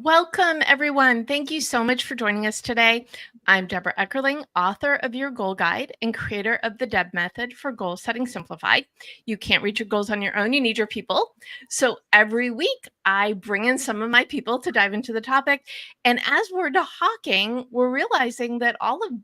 Welcome, everyone. Thank you so much for joining us today. I'm Debra Eckerling, author of Your Goal Guide and creator of the Deb Method for Goal Setting Simplified. You can't reach your goals on your own. You need your people. So every week, I bring in some of my people to dive into the topic. And as we're talking, we're realizing that all of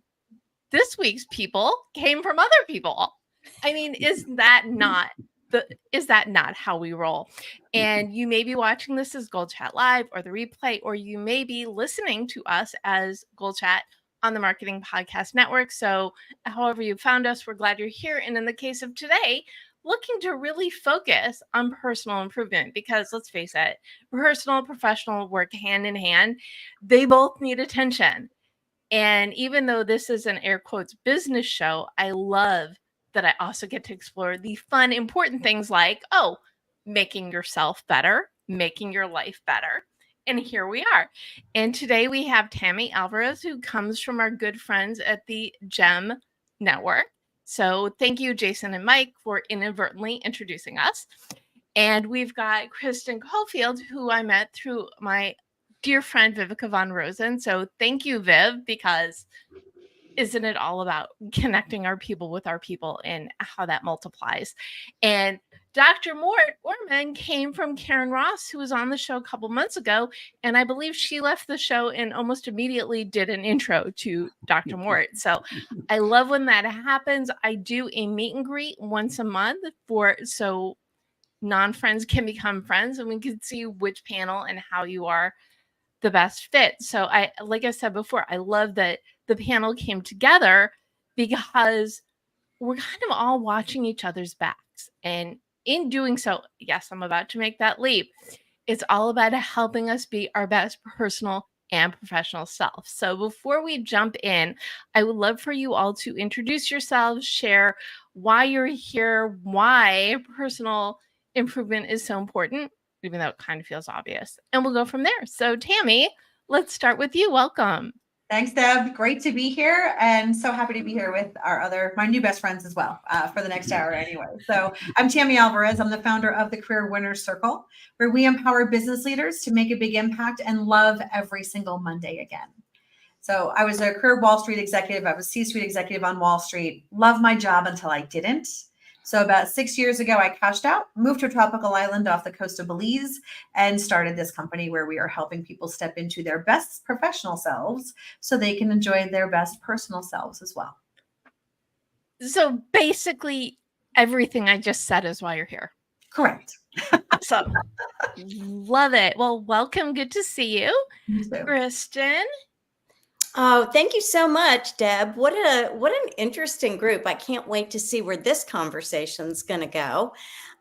this week's people came from other people. I mean, is that not how we roll? And you may be watching this as GoalChat Live or the replay, or you may be listening to us as GoalChat on the Marketing Podcast Network. So however you found us, we're glad you're here. And in the case of today, looking to really focus on personal improvement, because let's face it, personal and professional work hand in hand. They both need attention. And even though this is an air quotes business show, I love that I also get to explore the fun, important things like, making yourself better, making your life better. And here we are. And today we have Tammy Alvarez, who comes from our good friends at the GEM Network. So thank you, Jason and Mike, for inadvertently introducing us. And we've got Kristen Coffield, who I met through my dear friend Vivica Von Rosen. So thank you, Viv, because isn't it all about connecting our people with our people and how that multiplies? And Dr. Mort Orman came from Karen Ross, who was on the show a couple months ago. And I believe she left the show and almost immediately did an intro to Dr. Mort. So I love when that happens. I do a meet and greet once a month so non-friends can become friends and we can see which panel and how you are the best fit. So like I said before, I love that the panel came together because we're kind of all watching each other's backs. And in doing so, yes, I'm about to make that leap. It's all about helping us be our best personal and professional self. So before we jump in, I would love for you all to introduce yourselves, share why you're here, why personal improvement is so important, even though it kind of feels obvious. And we'll go from there. So Tammy, let's start with you. Welcome. Thanks, Deb. Great to be here, and so happy to be here with my new best friends as well for the next hour anyway. So I'm Tammy Alvarez. I'm the founder of the Career Winners Circle, where we empower business leaders to make a big impact and love every single Monday again. So I was a career Wall Street executive. I was C-suite executive on Wall Street. Loved my job until I didn't. So about 6 years ago, I cashed out, moved to a tropical island off the coast of Belize, and started this company where we are helping people step into their best professional selves so they can enjoy their best personal selves as well. So basically, everything I just said is why you're here. Correct. Awesome. Love it. Well, welcome. Good to see you. You too. Kristen. Oh, thank you so much, Deb. What an interesting group. I can't wait to see where this conversation's going to go.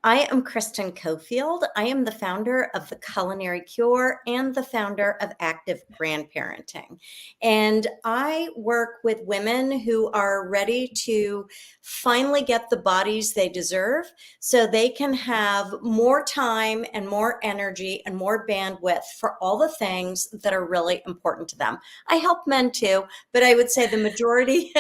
I am Kristen Coffield. I am the founder of the Culinary Cure and the founder of Active Grandparenting. And I work with women who are ready to finally get the bodies they deserve so they can have more time and more energy and more bandwidth for all the things that are really important to them. I help men too, but I would say the majority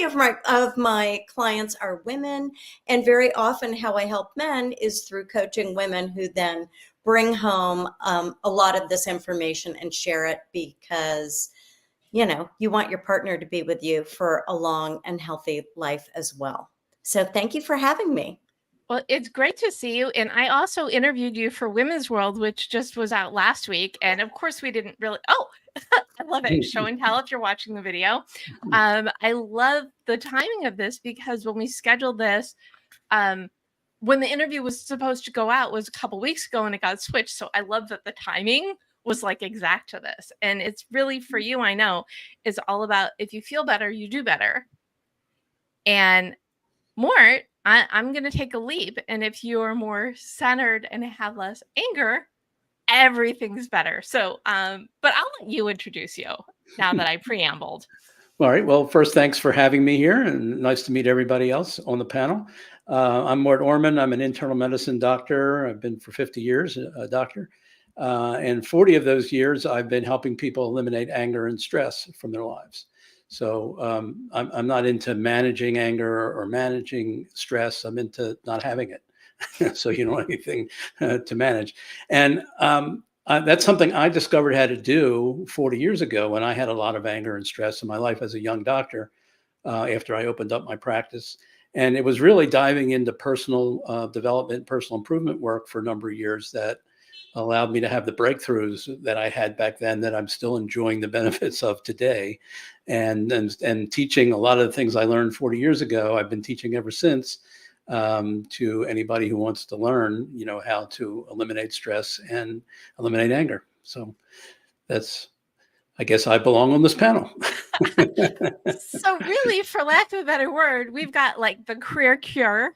of my clients are women, and very often how I help men is through coaching women who then bring home a lot of this information and share it because, you want your partner to be with you for a long and healthy life as well. So thank you for having me. Well, it's great to see you. And I also interviewed you for Women's World, which just was out last week. And of course, we didn't really. Oh, I love it. Show and tell if you're watching the video. I love the timing of this because when we scheduled this, when the interview was supposed to go out was a couple weeks ago and it got switched. So I love that the timing was like exact to this. And it's really for you, I know, it's all about if you feel better, you do better. And Mort, I'm going to take a leap. And if you're more centered and have less anger, everything's better. So, but I'll let you introduce you now that I preambled. All right. Well, first, thanks for having me here, and nice to meet everybody else on the panel. I'm Mort Orman. I'm an internal medicine doctor. I've been for 50 years a doctor. And 40 of those years, I've been helping people eliminate anger and stress from their lives. So I'm not into managing anger or managing stress. I'm into not having it. So you don't have anything to manage. And That's something I discovered how to do 40 years ago when I had a lot of anger and stress in my life as a young doctor, after I opened up my practice. And it was really diving into personal development, personal improvement work for a number of years that allowed me to have the breakthroughs that I had back then that I'm still enjoying the benefits of today. And teaching a lot of the things I learned 40 years ago, I've been teaching ever since, to anybody who wants to learn, how to eliminate stress and eliminate anger. So I guess I belong on this panel. So really, for lack of a better word, we've got like the career cure,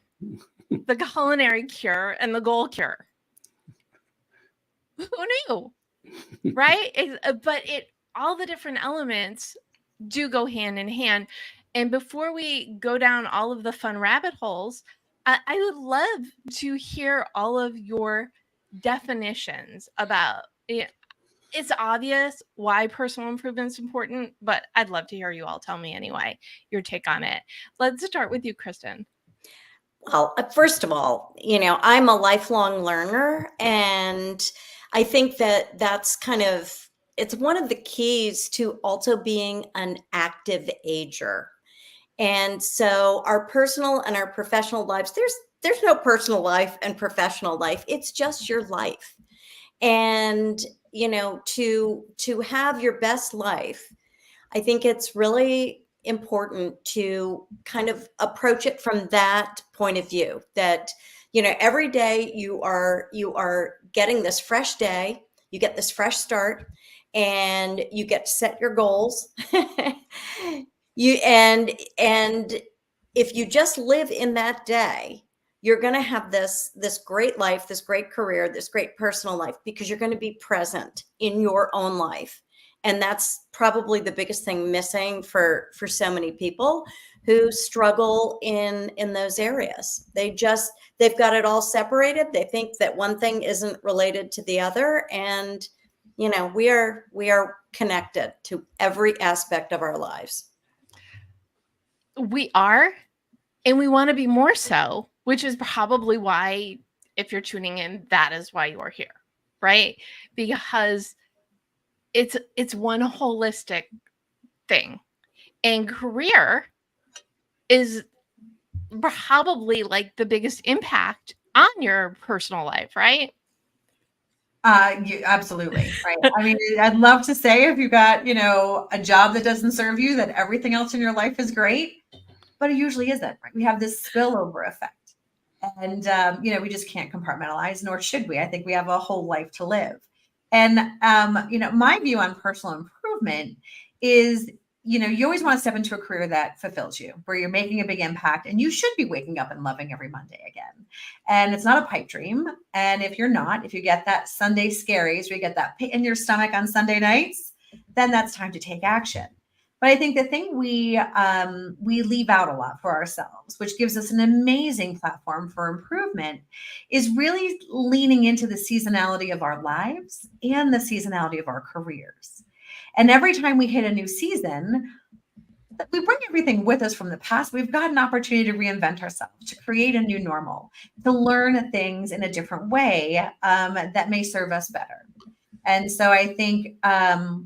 the culinary cure, and the goal cure. Who knew? Right? But all the different elements do go hand in hand. And before we go down all of the fun rabbit holes, I would love to hear all of your definitions about it. It's obvious why personal improvement is important, but I'd love to hear you all tell me anyway, your take on it. Let's start with you, Kristen. Well, first of all, I'm a lifelong learner, and I think that that's it's one of the keys to also being an active ager. And so our personal and our professional lives, there's no personal life and professional life. It's just your life. And, to have your best life, I think it's really important to kind of approach it from that point of view, that, every day you are getting this fresh day, you get this fresh start, and you get to set your goals. And if you just live in that day, you're going to have this great life, this great career, this great personal life, because you're going to be present in your own life. And that's probably the biggest thing missing for so many people who struggle in those areas. They've got it all separated. They think that one thing isn't related to the other. And, we are connected to every aspect of our lives. We are, and we want to be more so, which is probably why, if you're tuning in, that is why you're here, right? Because it's one holistic thing. And career is probably like the biggest impact on your personal life, right? Absolutely. Right. I mean, I'd love to say if you got, a job that doesn't serve you, that everything else in your life is great, but it usually isn't. Right? We have this spillover effect, and we just can't compartmentalize, nor should we. I think we have a whole life to live. And my view on personal improvement is, you always want to step into a career that fulfills you, where you're making a big impact, and you should be waking up and loving every Monday again. And it's not a pipe dream. And if you're not, if you get that Sunday scaries, where you get that pit in your stomach on Sunday nights, then that's time to take action. But I think the thing we leave out a lot for ourselves, which gives us an amazing platform for improvement, is really leaning into the seasonality of our lives and the seasonality of our careers. And every time we hit a new season, we bring everything with us from the past. We've got an opportunity to reinvent ourselves, to create a new normal, to learn things in a different way that may serve us better. And so I think,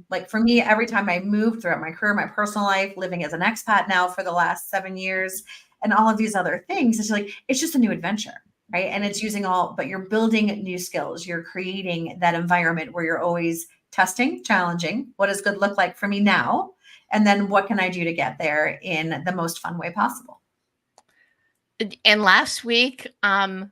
like for me, every time I move throughout my career, my personal life, living as an expat now for the last 7 years, and all of these other things, it's just a new adventure, right? And it's but you're building new skills. You're creating that environment where you're always testing, challenging. What does good look like for me now? And then what can I do to get there in the most fun way possible? And last week, fun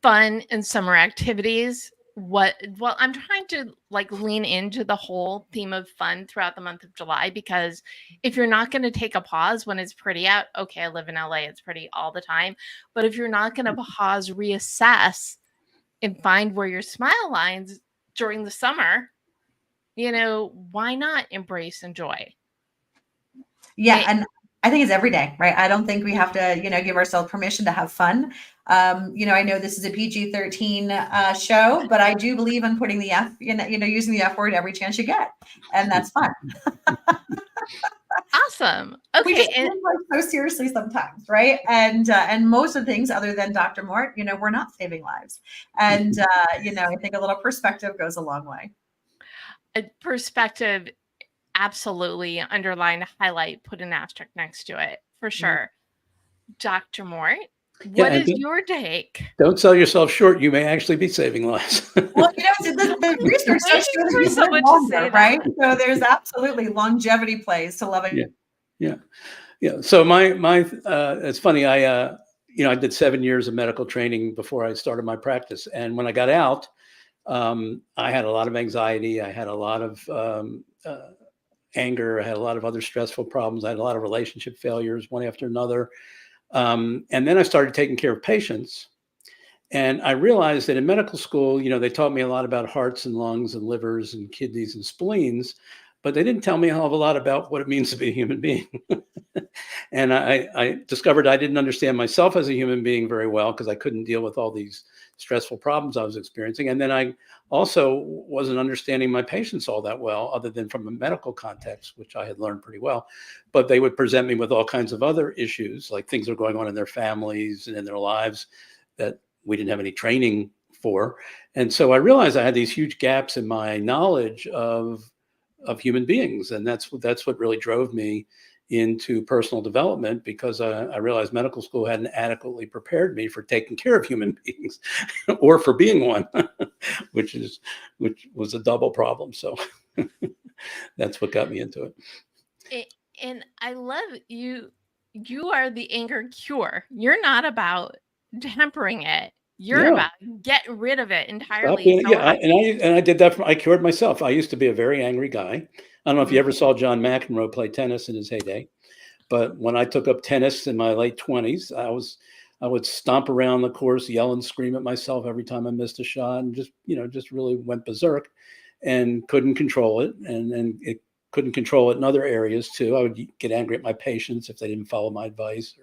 and summer activities. I'm trying to lean into the whole theme of fun throughout the month of July, because if you're not going to take a pause when it's pretty out, okay, I live in LA, it's pretty all the time. But if you're not going to pause, reassess, and find where your smile lines during the summer, why not embrace and enjoy? Yeah. And I think it's every day, right? I don't think we have to, give ourselves permission to have fun. I know this is a PG-13 show, but I do believe in putting the F, using the F word every chance you get. And that's fun. Awesome. We Okay. just take life so seriously sometimes, right? And most of the things, other than Dr. Mort, we're not saving lives. And I think a little perspective goes a long way. A perspective, absolutely. Underline, highlight, put an asterisk next to it for sure. Dr. Mort, what is your take? Don't sell yourself short. You may actually be saving lives. Well, the research does show that you live longer, right? So there's absolutely longevity plays to loving. Yeah. So it's funny. I did 7 years of medical training before I started my practice. And when I got out, I had a lot of anxiety. I had a lot of anger. I had a lot of other stressful problems. I had a lot of relationship failures, one after another. And then I started taking care of patients. And I realized that in medical school, they taught me a lot about hearts and lungs and livers and kidneys and spleens, but they didn't tell me a hell of a lot about what it means to be a human being. And I discovered I didn't understand myself as a human being very well because I couldn't deal with all these stressful problems I was experiencing. And then I also wasn't understanding my patients all that well, other than from a medical context, which I had learned pretty well. But they would present me with all kinds of other issues, like things that are going on in their families and in their lives that we didn't have any training for. And so I realized I had these huge gaps in my knowledge of human beings. And that's what really drove me into personal development, because I realized medical school hadn't adequately prepared me for taking care of human beings or for being one, which was a double problem. So that's what got me into it. And I love you. You are the anger cure. You're not about tempering it. You're about get rid of it entirely. And I did that. I cured myself. I used to be a very angry guy. I don't know if you ever saw John McEnroe play tennis in his heyday, but when I took up tennis in my late 20s, I would stomp around the course, yell and scream at myself every time I missed a shot, and just really went berserk and couldn't control it. And it couldn't control it in other areas too. I would get angry at my patients if they didn't follow my advice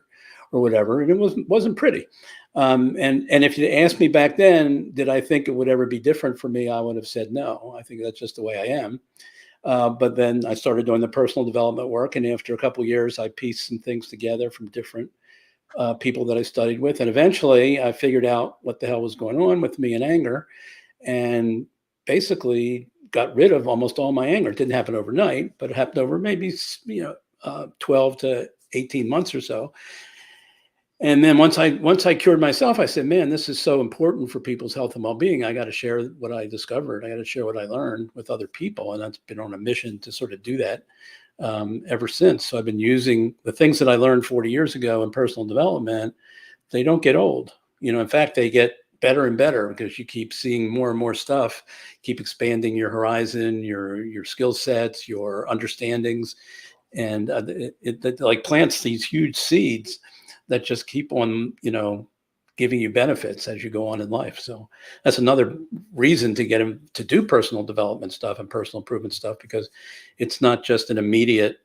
or whatever. And it wasn't pretty. And if you asked me back then, did I think it would ever be different for me? I would have said no. I think that's just the way I am. But then I started doing the personal development work. And after a couple of years, I pieced some things together from different people that I studied with. And eventually I figured out what the hell was going on with me and anger, and basically got rid of almost all my anger. It didn't happen overnight, but it happened over maybe 12 to 18 months or so. And then once I cured myself, I said, man, this is so important for people's health and well-being. I got to share what I discovered. I got to share what I learned with other people. And I've been on a mission to sort of do that ever since. So I've been using the things that I learned 40 years ago in personal development. They don't get old. In fact, they get better and better because you keep seeing more and more stuff, keep expanding your horizon, your skill sets, your understandings. And it like plants these huge seeds that just keep on, giving you benefits as you go on in life. So that's another reason to get him to do personal development stuff and personal improvement stuff, because it's not just an immediate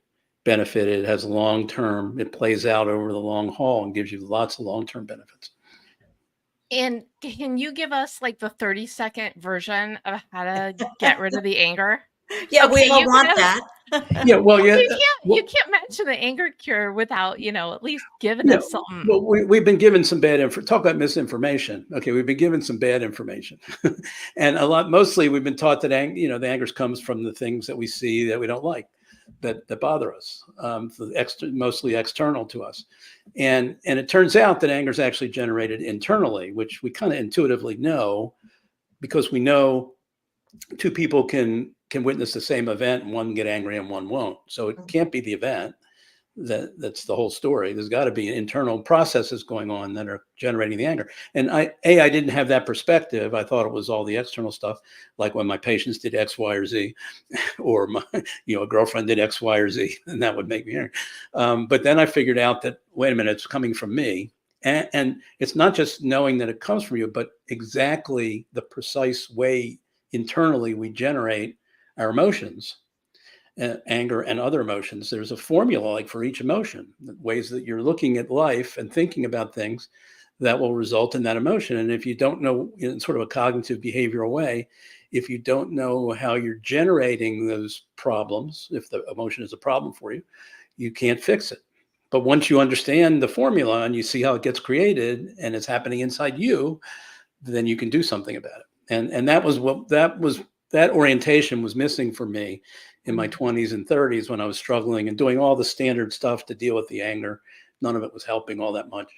benefit. It has long-term, it plays out over the long haul and gives you lots of long-term benefits. And can you give us like the 30-second version of how to get rid of the anger? Yeah, we all want that. Yeah, well, yeah. You can't mention the anger cure without, at least giving us something. Well, we've been given some bad info. Talk about misinformation. Okay, we've been given some bad information, and mostly we've been taught that the anger comes from the things that we see that we don't like, that bother us, mostly external to us, and it turns out that anger is actually generated internally, which we kind of intuitively know, because we know two people can witness the same event and one get angry and one won't. So it can't be the event. That's the whole story. There's got to be internal processes going on that are generating the anger. And I didn't have that perspective. I thought it was all the external stuff, like when my patients did X, Y, or Z, or a girlfriend did X, Y, or Z, and that would make me angry. But then I figured out that, wait a minute, it's coming from me. And it's not just knowing that it comes from you, but exactly the precise way internally we generate our emotions, anger and other emotions. There's a formula like for each emotion, ways that you're looking at life and thinking about things that will result in that emotion. And if you don't know, in sort of a cognitive behavioral way, if you don't know how you're generating those problems, if the emotion is a problem for you, you can't fix it. But once you understand the formula and you see how it gets created and it's happening inside you, then you can do something about it. And that orientation was missing for me in my 20s and 30s when I was struggling and doing all the standard stuff to deal with the anger. None of it was helping all that much.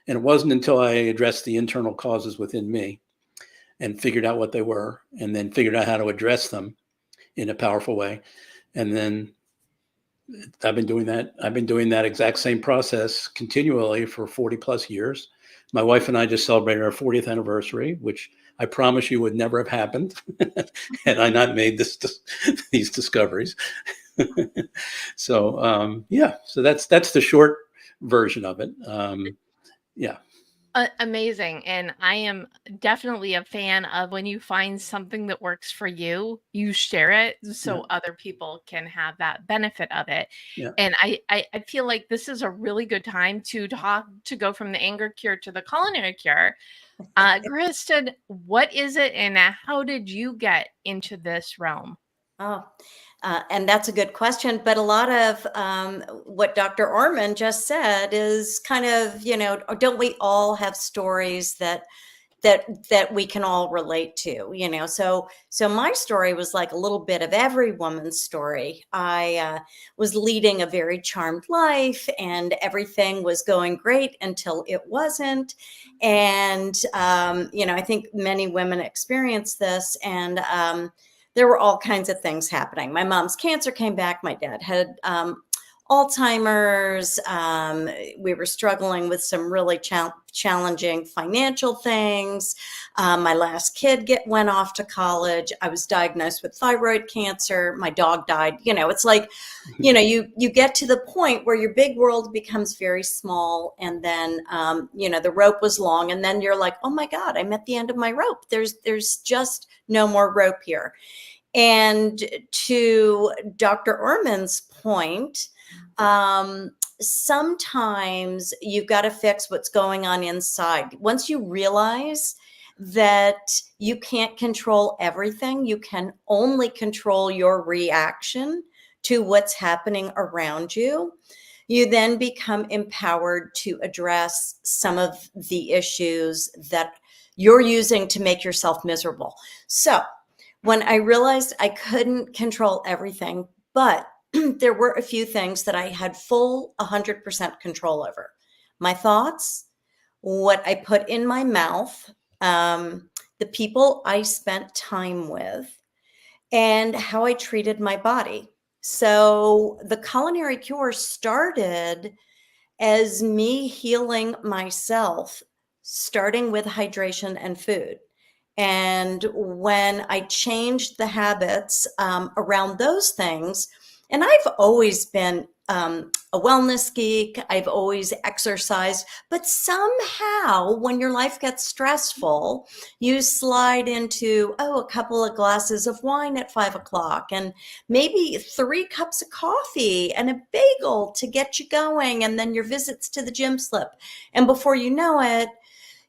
And it wasn't until I addressed the internal causes within me and figured out what they were, and then figured out how to address them in a powerful way. And then I've been doing that exact same process continually for 40 plus years. My wife and I just celebrated our 40th anniversary, which I promise you would never have happened had I not made these discoveries. So so that's the short version of it. Yeah. Amazing. And I am definitely a fan of when you find something that works for you, you share it so other people can have that benefit of it. Yeah. And I feel like this is a really good time to go from the anger cure to the culinary cure. Kristen, what is it and how did you get into this realm? And that's a good question. But a lot of what Dr. Orman just said is kind of, don't we all have stories that we can all relate to, so my story was like a little bit of every woman's story. I was leading a very charmed life and everything was going great until it wasn't. And I think many women experience this, and there were all kinds of things happening. My mom's cancer came back. My dad had Alzheimer's. We were struggling with some really challenging financial things. My last kid went off to college. I was diagnosed with thyroid cancer. My dog died. It's like, you get to the point where your big world becomes very small. And then, the rope was long. And then you're like, oh my God, I'm at the end of my rope. There's just no more rope here. And to Dr. Orman's point, sometimes you've got to fix what's going on inside. Once you realize that you can't control everything, you can only control your reaction to what's happening around you, you then become empowered to address some of the issues that you're using to make yourself miserable. So when I realized I couldn't control everything, but there were a few things that I had full 100% control over. My thoughts, what I put in my mouth, the people I spent time with, and how I treated my body. So the Culinary Cure started as me healing myself, starting with hydration and food. And when I changed the habits around those things, and I've always been a wellness geek, I've always exercised, but somehow when your life gets stressful, you slide into, a couple of glasses of wine at 5 o'clock and maybe 3 cups of coffee and a bagel to get you going. And then your visits to the gym slip. And before you know it,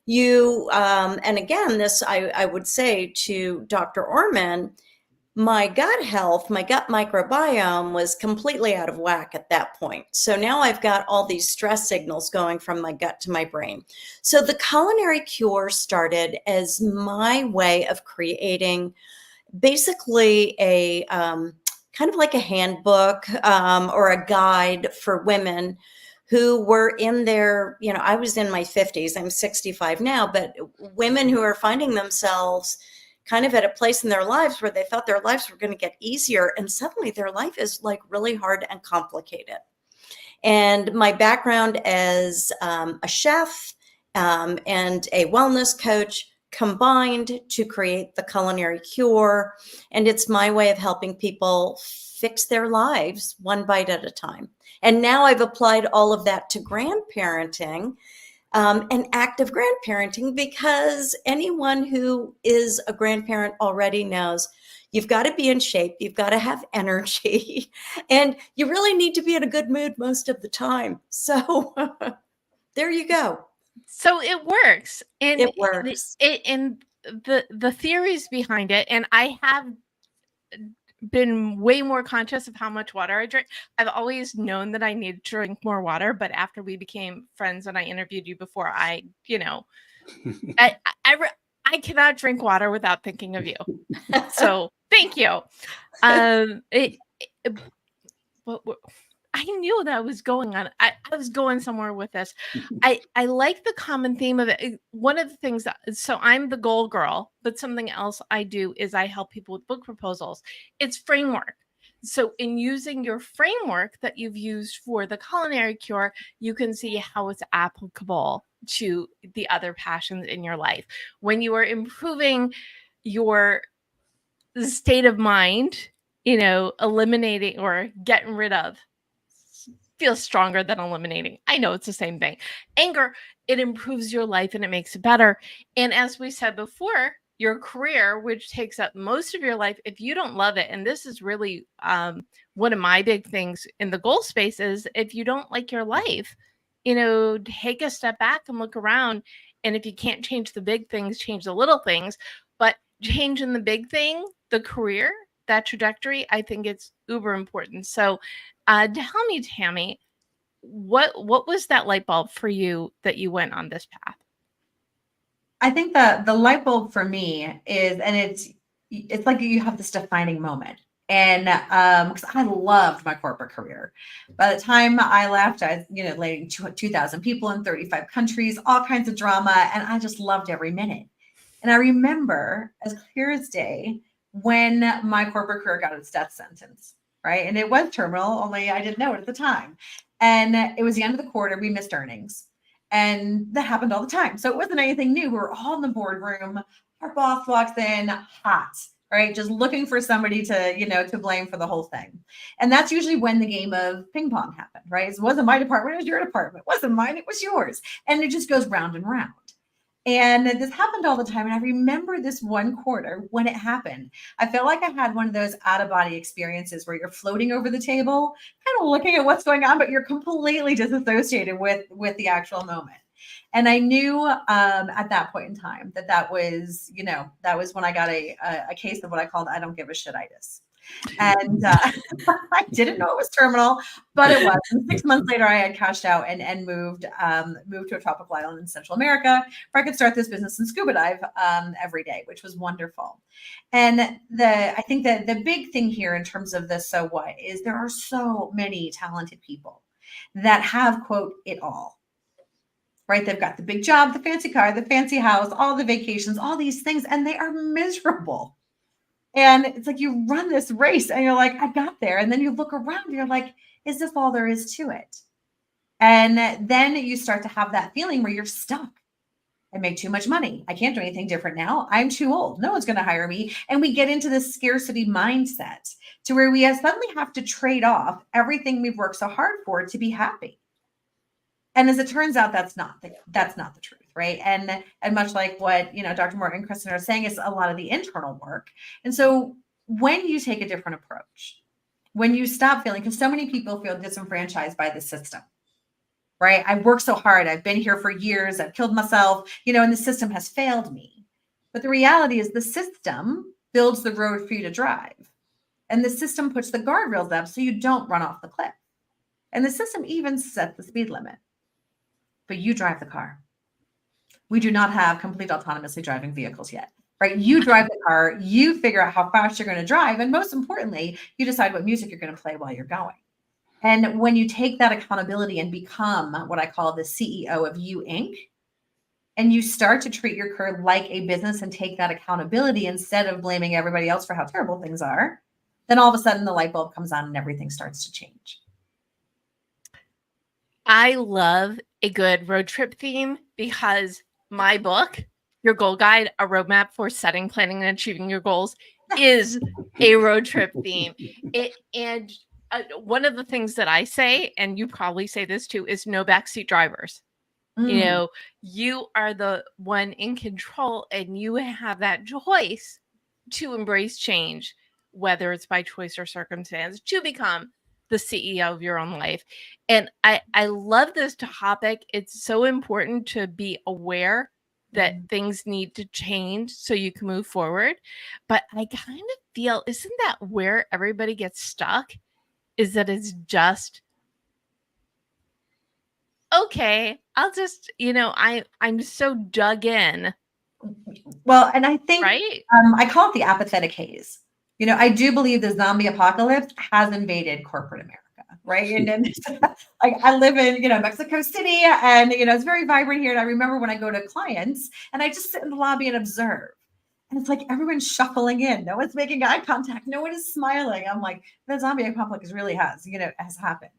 you, and again, this I would say to Dr. Orman, my gut health, my gut microbiome was completely out of whack at that point. So now I've got all these stress signals going from my gut to my brain. So the Culinary Cure started as my way of creating basically a kind of like a handbook or a guide for women who were in their, I was in my 50s, I'm 65 now, but women who are finding themselves kind of at a place in their lives where they thought their lives were going to get easier. And suddenly their life is like really hard and complicated. And my background as a chef and a wellness coach combined to create the Culinary Cure. And it's my way of helping people fix their lives one bite at a time. And now I've applied all of that to grandparenting and active grandparenting, because anyone who is a grandparent already knows you've got to be in shape, you've got to have energy, and you really need to be in a good mood most of the time. So there you go. So it works. And it works. And the theories behind it, and I have been way more conscious of how much water I drink. I've always known that I need to drink more water, but after we became friends and I interviewed you before, I cannot drink water without thinking of you. So thank you. I knew that I was going on. I was going somewhere with this. I like the common theme of it. One of the things so I'm the goal girl, but something else I do is I help people with book proposals. It's framework. So in using your framework that you've used for the Culinary Cure, you can see how it's applicable to the other passions in your life. When you are improving your state of mind, eliminating or getting rid of feels stronger than eliminating. I know it's the same thing. Anger, it improves your life and it makes it better. And as we said before, your career, which takes up most of your life, if you don't love it, and this is really one of my big things in the goal space, is if you don't like your life, take a step back and look around. And if you can't change the big things, change the little things. But changing the big thing, the career, that trajectory, I think it's uber important. So tell me, Tammy, what was that light bulb for you that you went on this path? I think that the light bulb for me is, and it's like you have this defining moment. And because I loved my corporate career. By the time I left, I was, leading 2,000 people in 35 countries, all kinds of drama, and I just loved every minute. And I remember as clear as day when my corporate career got its death sentence, right? And it was terminal, only I didn't know it at the time. And it was the end of the quarter, we missed earnings. And that happened all the time. So it wasn't anything new. We were all in the boardroom. Our boss walks in hot, right? Just looking for somebody to blame for the whole thing. And that's usually when the game of ping pong happened, right? It wasn't my department, it was your department. It wasn't mine, it was yours. And it just goes round and round. And this happened all the time. And I remember this one quarter when it happened. I felt like I had one of those out-of-body experiences where you're floating over the table, kind of looking at what's going on, but you're completely disassociated with the actual moment. And I knew at that point in time that was when I got a case of what I called I don't give a shit-itis. And I didn't know it was terminal, but it was. And 6 months later, I had cashed out and moved to a tropical island in Central America where I could start this business and scuba dive every day, which was wonderful. And I think that the big thing here in terms of this, so what, is there are so many talented people that have, quote, it all. Right? They've got the big job, the fancy car, the fancy house, all the vacations, all these things, and they are miserable. And it's like you run this race and you're like, I got there. And then you look around and you're like, is this all there is to it? And then you start to have that feeling where you're stuck. I make too much money. I can't do anything different now. I'm too old. No one's going to hire me. And we get into this scarcity mindset to where we suddenly have to trade off everything we've worked so hard for to be happy. And as it turns out, that's not the truth, right? And much like what Dr. Mort and Kristen are saying, is a lot of the internal work. And so when you take a different approach, when you stop feeling, because so many people feel disenfranchised by the system, right? I've worked so hard. I've been here for years. I've killed myself, and the system has failed me. But the reality is the system builds the road for you to drive. And the system puts the guardrails up so you don't run off the cliff. And the system even sets the speed limit. But you drive the car. We do not have complete autonomously driving vehicles yet, right? You drive the car, you figure out how fast you're going to drive. And most importantly, you decide what music you're going to play while you're going. And when you take that accountability and become what I call the CEO of You Inc., and you start to treat your career like a business and take that accountability instead of blaming everybody else for how terrible things are, then all of a sudden the light bulb comes on and everything starts to change. I love a good road trip theme because my book, Your Goal Guide, a roadmap for setting, planning, and achieving your goals, is a road trip theme. One of the things that I say, and you probably say this too, is no backseat drivers. You are the one in control and you have that choice to embrace change, whether it's by choice or circumstance, to become the CEO of your own life. And I love this topic. It's so important to be aware that things need to change so you can move forward. But I kind of feel, isn't that where everybody gets stuck? Is that it's just, okay, I'll just, I'm so dug in, Well, and I think right? I call it the apathetic haze. I do believe the zombie apocalypse has invaded corporate America, right? And then like I live in, Mexico City, and it's very vibrant here. And I remember when I go to clients and I just sit in the lobby and observe. And it's like everyone's shuffling in. No one's making eye contact. No one is smiling. I'm like, the zombie apocalypse really has happened.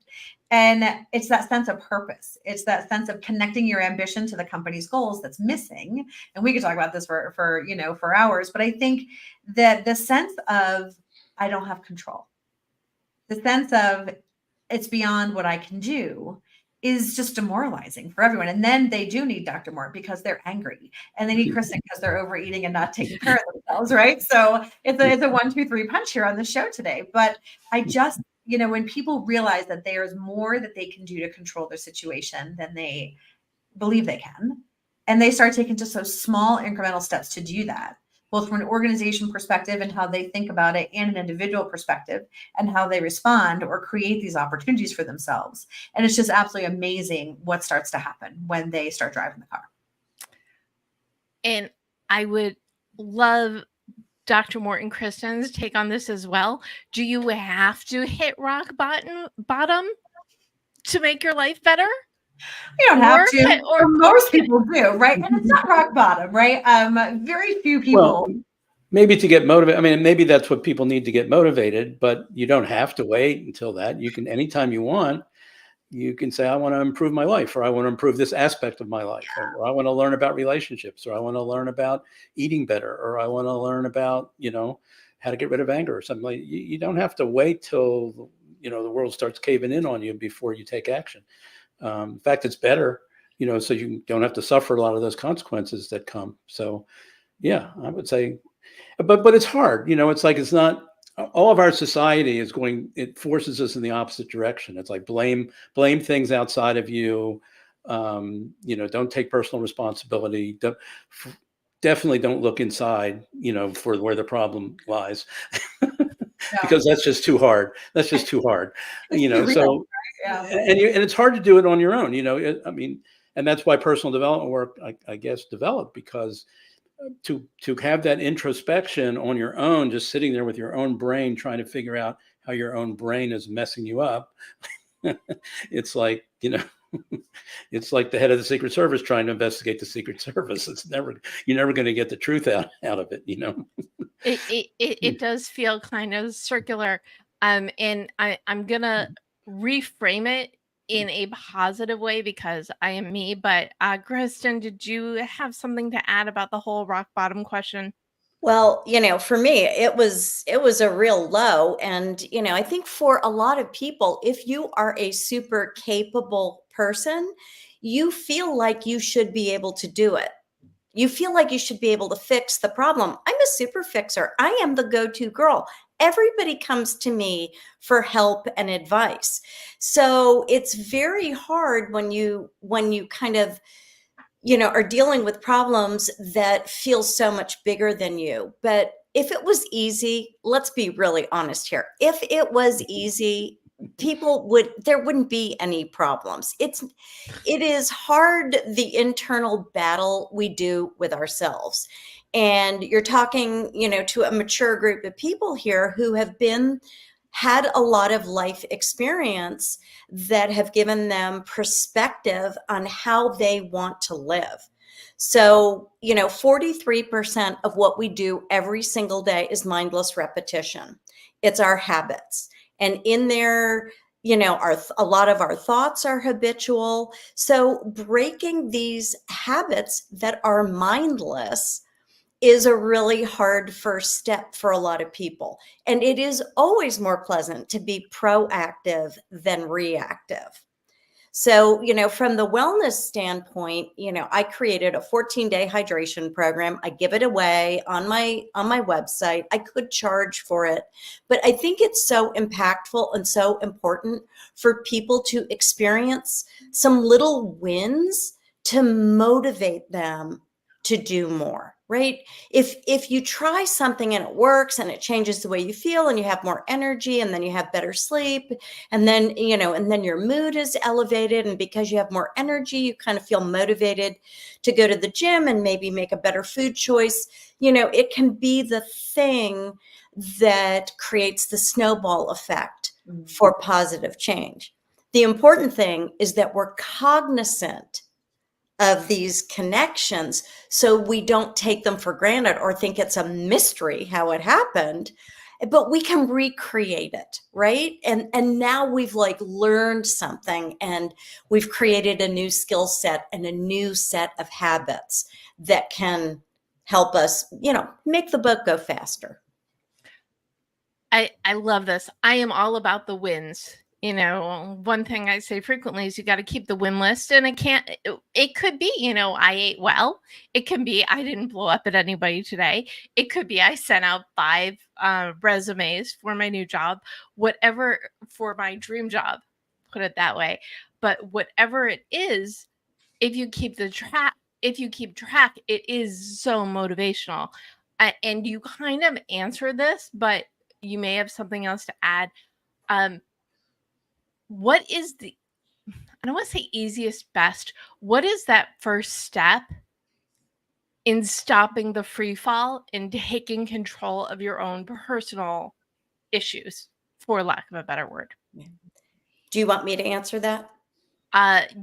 And it's that sense of purpose. It's that sense of connecting your ambition to the company's goals that's missing. And we could talk about this for hours. But I think that the sense of I don't have control, the sense of it's beyond what I can do is just demoralizing for everyone. And then they do need Dr. Mort because they're angry, and they need Kristen because they're overeating and not taking care of themselves, right? So it's a 1, 2, 3 punch here on the show today. But I just, when people realize that there's more that they can do to control their situation than they believe they can, and they start taking just those small incremental steps to do that, both from an organization perspective and how they think about it, and an individual perspective and how they respond or create these opportunities for themselves. And it's just absolutely amazing what starts to happen when they start driving the car. And I would love Dr. Mort and Kristen's take on this as well. Do you have to hit rock bottom to make your life better? You don't have to, or most people do, right? And it's not rock bottom, right? Very few people. Well, maybe to get motivated. I mean, maybe that's what people need to get motivated, but you don't have to wait until that. You can, anytime you want, you can say, I want to improve my life, or I want to improve this aspect of my life, or I want to learn about relationships, or I want to learn about eating better, or I want to learn about, how to get rid of anger or something. Like you don't have to wait till, the world starts caving in on you before you take action. In fact, it's better, so you don't have to suffer a lot of those consequences that come. So, yeah, I would say, but it's hard. It's like, it's not, all of our society is it forces us in the opposite direction. It's like blame things outside of you. Don't take personal responsibility. Definitely don't look inside, for where the problem lies. Because that's just too hard. So, Yeah. and it's hard to do it on your own, and that's why personal development work, I guess, developed, because to have that introspection on your own, just sitting there with your own brain, trying to figure out how your own brain is messing you up. It's like, it's like the head of the Secret Service trying to investigate the Secret Service. You're never going to get the truth out of it, It does feel kind of circular. And I'm gonna reframe it in a positive way because I am me. But Kristen, did you have something to add about the whole rock bottom question? Well, for me, it was a real low. And, I think for a lot of people, if you are a super capable person, you feel like you should be able to do it. You feel like you should be able to fix the problem. I'm a super fixer. I am the go-to girl. Everybody comes to me for help and advice. So it's very hard when you kind of, are dealing with problems that feel so much bigger than you. But if it was easy, let's be really honest here. If it was easy, there wouldn't be any problems. It is hard, the internal battle we do with ourselves. And you're talking, to a mature group of people here who have had a lot of life experience that have given them perspective on how they want to live. So, 43% of what we do every single day is mindless repetition. It's our habits. And in there, a lot of our thoughts are habitual. So breaking these habits that are mindless is a really hard first step for a lot of people. And it is always more pleasant to be proactive than reactive. So, from the wellness standpoint, I created a 14-day hydration program. I give it away on my website. I could charge for it, but I think it's so impactful and so important for people to experience some little wins to motivate them to do more, right? If you try something and it works and it changes the way you feel and you have more energy and then you have better sleep and then, and then your mood is elevated, and because you have more energy, you kind of feel motivated to go to the gym and maybe make a better food choice. It can be the thing that creates the snowball effect for positive change. The important thing is that we're cognizant of these connections so we don't take them for granted or think it's a mystery how it happened, but we can recreate it, right? And now we've learned something, and we've created a new skill set and a new set of habits that can help us, make the boat go faster. I love this. I am all about the wins. One thing I say frequently is you got to keep the win list, and it could be, I ate well. It can be, I didn't blow up at anybody today. It could be, I sent out 5 resumes for my new job, whatever, for my dream job, put it that way. But whatever it is, if you keep track, it is so motivational. And you kind of answer this, but you may have something else to add. What is I don't want to say easiest, best. What is that first step in stopping the free fall and taking control of your own personal issues, for lack of a better word? Do you want me to answer that?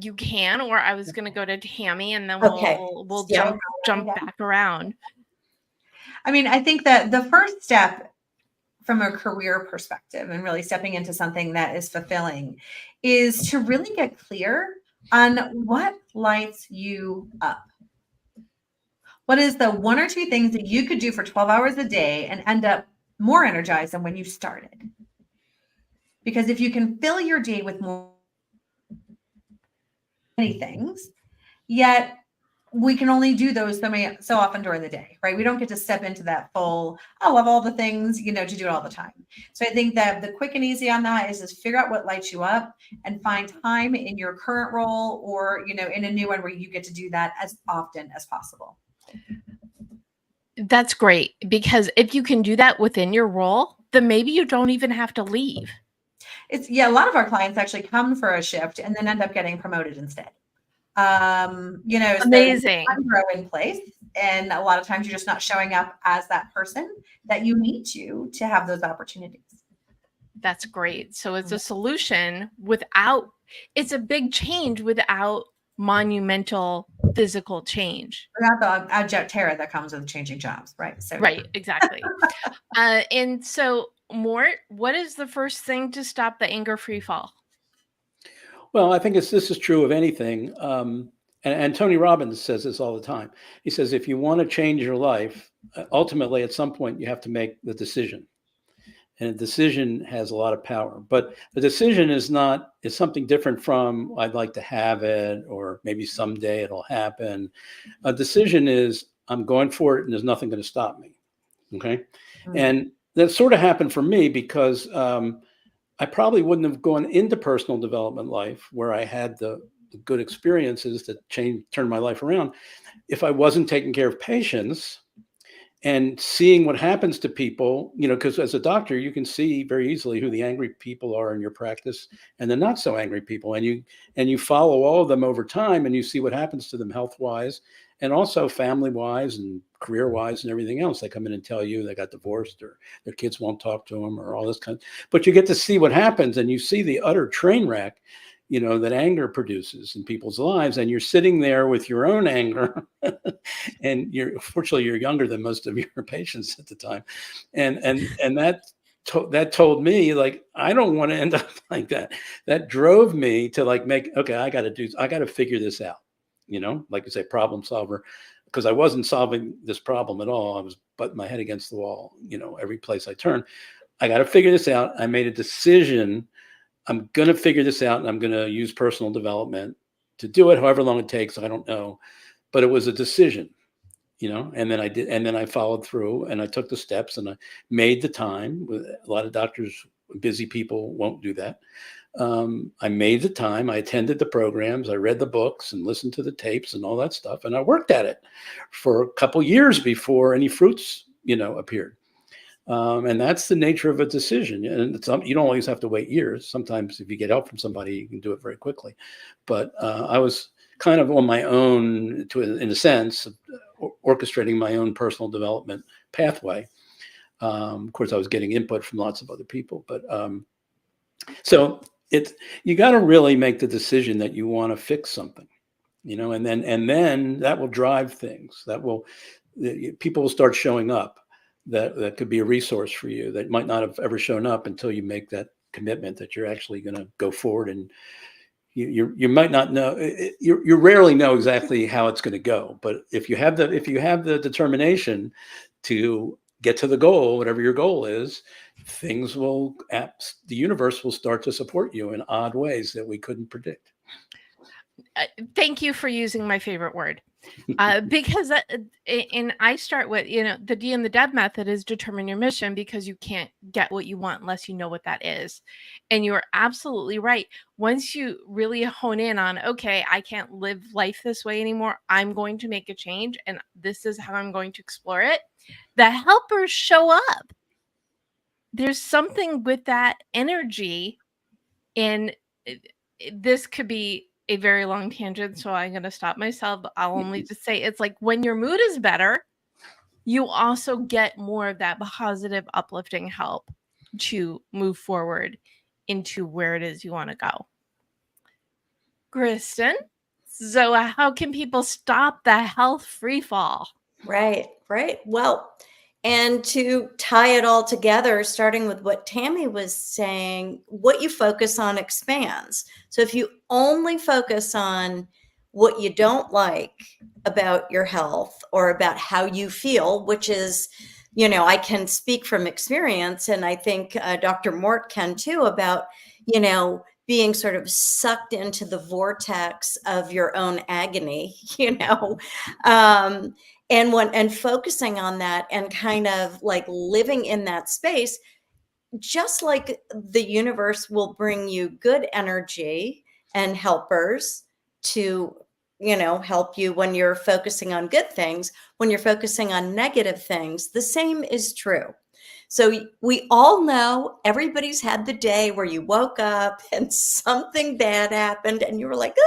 You can, or I was going to go to Tammy, and then Okay. we'll Yeah. jump back around. I mean, I think that the first step from a career perspective and really stepping into something that is fulfilling is to really get clear on what lights you up. What is the 1 or 2 things that you could do for 12 hours a day and end up more energized than when you started? Because if you can fill your day with more many things, yet we can only do those so often during the day, right? We don't get to step into that full, of all the things, to do it all the time. So I think that the quick and easy on that is just figure out what lights you up and find time in your current role or, in a new one where you get to do that as often as possible. That's great, because if you can do that within your role, then maybe you don't even have to leave. A lot of our clients actually come for a shift and then end up getting promoted instead. Amazing. So grow in place, and a lot of times you're just not showing up as that person that you need to have those opportunities. That's great. So it's a solution it's a big change without monumental physical change. Without the abject terror that comes with changing jobs, right? So right, exactly. And so, Mort, what is the first thing to stop the anger free fall? Well, I think this is true of anything. And Tony Robbins says this all the time. He says, if you want to change your life, ultimately, at some point, you have to make the decision. And a decision has a lot of power. But the decision is something different from I'd like to have it, or maybe someday it'll happen. A decision is I'm going for it and there's nothing going to stop me. Okay. Mm-hmm. And that sort of happened for me because I probably wouldn't have gone into personal development life where I had the good experiences that turned my life around if I wasn't taking care of patients and seeing what happens to people, because as a doctor, you can see very easily who the angry people are in your practice and the not so angry people. And you follow all of them over time and you see what happens to them health-wise and also family-wise and career-wise and everything else. They come in and tell you they got divorced or their kids won't talk to them or all this kind of, but you get to see what happens and you see the utter train wreck, that anger produces in people's lives. And you're sitting there with your own anger and fortunately you're younger than most of your patients at the time. And that told me, I don't want to end up like that. That drove me to I got to figure this out, like you say, problem solver, because I wasn't solving this problem at all. I was butting my head against the wall, every place I turned. I got to figure this out. I made a decision. I'm going to figure this out and I'm going to use personal development to do it however long it takes. I don't know, but it was a decision, and then I did. And then I followed through and I took the steps and I made the time. A lot of doctors, busy people won't do that. I made the time. I attended the programs. I read the books and listened to the tapes and all that stuff. And I worked at it for a couple years before any fruits, appeared. And that's the nature of a decision. And you don't always have to wait years. Sometimes if you get help from somebody, you can do it very quickly. But I was kind of on my own, in a sense, orchestrating my own personal development pathway. Of course, I was getting input from lots of other people. But so you got to really make the decision that you want to fix something, and then that will drive things. People will start showing up. That could be a resource for you that might not have ever shown up until you make that commitment that you're actually going to go forward. And you might not know, you rarely know exactly how it's going to go. But if you have the determination to get to the goal, whatever your goal is, the universe will start to support you in odd ways that we couldn't predict. Thank you for using my favorite word. Because and I start with, the D and the DEB method is determine your mission, because you can't get what you want unless you know what that is. And you're absolutely right. Once you really hone in on, okay, I can't live life this way anymore. I'm going to make a change, and this is how I'm going to explore it. The helpers show up. There's something with that energy, and this could be a very long tangent, so I'm going to stop myself. I'll only just say it's like when your mood is better, you also get more of that positive, uplifting help to move forward into where it is you want to go. Kristen, so how can people stop the health free fall? Right. Well, and to tie it all together, starting with what Tammy was saying, what you focus on expands. So if you only focus on what you don't like about your health or about how you feel, which is, I can speak from experience, and I think Dr. Mort can too, about, being sort of sucked into the vortex of your own agony, and focusing on that and kind of like living in that space, just like the universe will bring you good energy and helpers to, help you when you're focusing on good things. When you're focusing on negative things, the same is true. So we all know, everybody's had the day where you woke up and something bad happened and you were like,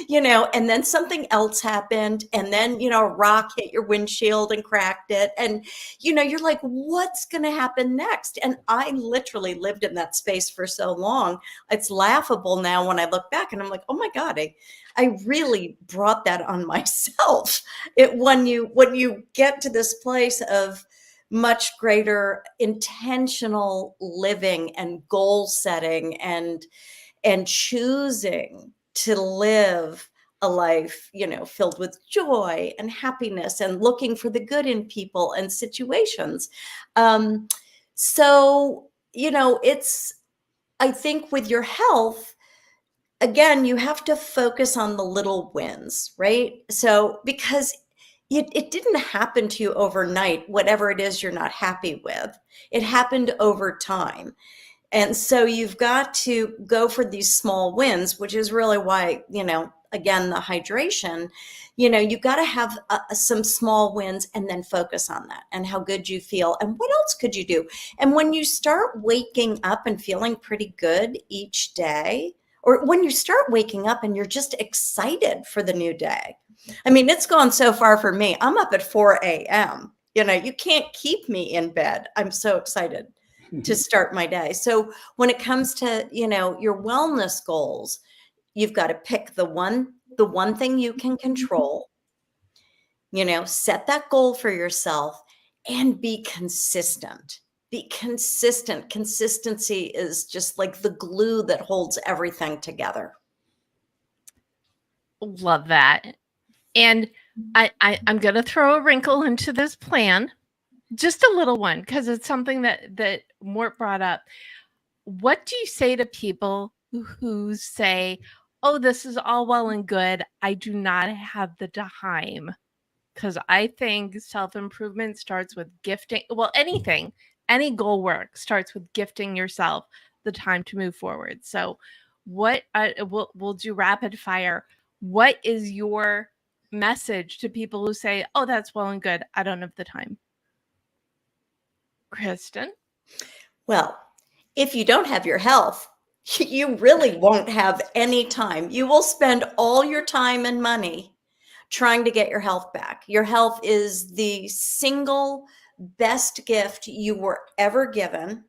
and then something else happened. And then, a rock hit your windshield and cracked it. And, you're like, what's going to happen next? And I literally lived in that space for so long. It's laughable now when I look back and I'm like, oh my God, I really brought that on myself. When you get to this place of much greater intentional living and goal setting and choosing to live a life, filled with joy and happiness and looking for the good in people and situations. So, I think with your health, again, you have to focus on the little wins, right? So, because it didn't happen to you overnight, whatever it is you're not happy with. It happened over time. And so you've got to go for these small wins, which is really why, again, the hydration, you've got to have some small wins and then focus on that and how good you feel. And what else could you do? And when you start waking up and feeling pretty good each day, or when you start waking up and you're just excited for the new day. I mean, it's gone so far for me. I'm up at 4 a.m. You can't keep me in bed. I'm so excited to start my day. So when it comes to, your wellness goals, you've got to pick the one thing you can control, set that goal for yourself and be consistent. Be consistent. Consistency is just like the glue that holds everything together. Love that. And I'm going to throw a wrinkle into this plan, just a little one, because it's something that Mort brought up. What do you say to people who say, oh, this is all well and good, I do not have the time? Because I think self-improvement starts with gifting. Well, any goal work starts with gifting yourself the time to move forward. So what we'll do rapid fire. What is your message to people who say, oh, that's well and good, I don't have the time? Kristen? Well, if you don't have your health, you really won't have any time. You will spend all your time and money trying to get your health back. Your health is the single best gift you were ever given.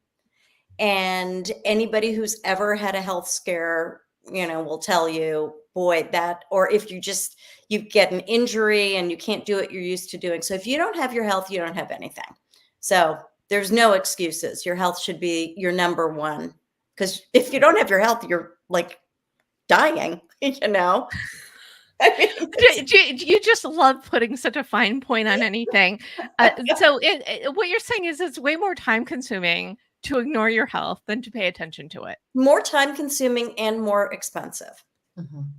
And anybody who's ever had a health scare, will tell you, boy, that, or if you get an injury and you can't do what you're used to doing. So if you don't have your health, you don't have anything. So there's no excuses. Your health should be your number one. Because if you don't have your health, you're like dying, I mean, You just love putting such a fine point on anything. So what you're saying is it's way more time consuming to ignore your health than to pay attention to it. more time consuming and more expensive. Mhm.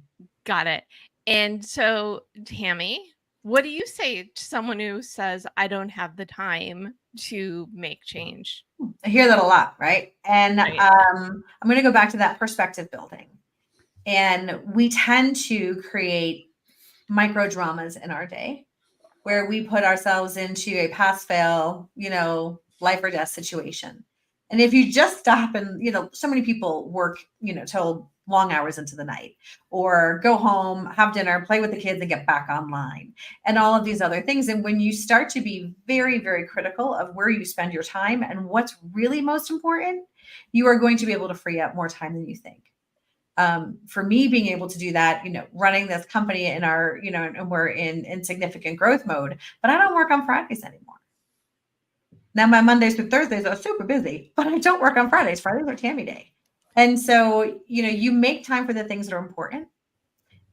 Got it. And so, Tammy, what do you say to someone who says, I don't have the time to make change? I hear that a lot, right? And Right. I'm going to go back to that perspective building. And we tend to create micro dramas in our day where we put ourselves into a pass fail, life or death situation. And if you just stop and, so many people work, till long hours into the night, or go home, have dinner, play with the kids, and get back online, and all of these other things. And when you start to be very, very critical of where you spend your time and what's really most important, you are going to be able to free up more time than you think. For me, being able to do that, running this company in our, and we're in significant growth mode, but I don't work on Fridays anymore. Now my Mondays through Thursdays are super busy, but I don't work on Fridays. Fridays are Tammy Day. And so, you make time for the things that are important.